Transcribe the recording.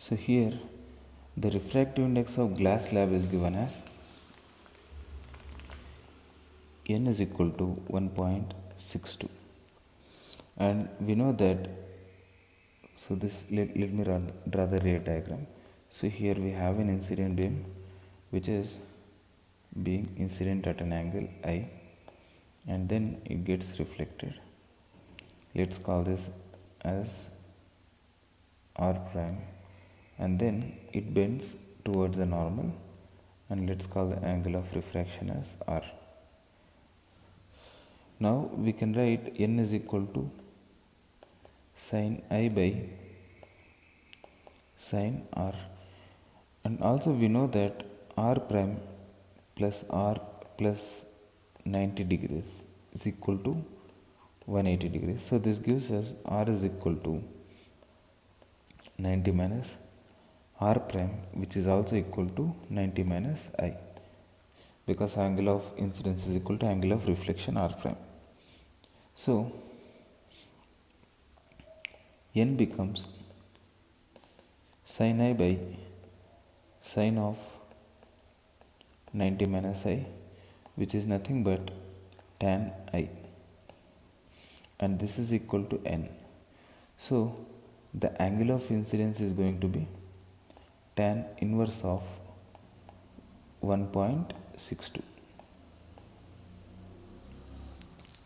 So here the refractive index of glass slab is given as n is equal to 1.62, and we know that, so this let me draw the ray diagram. So here we have an incident beam which is being incident at an angle I, and then it gets reflected. Let's call this as r prime, and then it bends towards the normal, and let's call the angle of refraction as r. Now we can write n is equal to sin I by sin r, and also we know that r prime plus r plus 90 degrees is equal to 180 degrees. So this gives us r is equal to 90 minus r prime, which is also equal to 90 minus I, because angle of incidence is equal to angle of reflection r prime. So n becomes sin I by sin of 90 minus I, which is nothing but tan I, and this is equal to n. So the angle of incidence is going to be tan inverse of 1.62.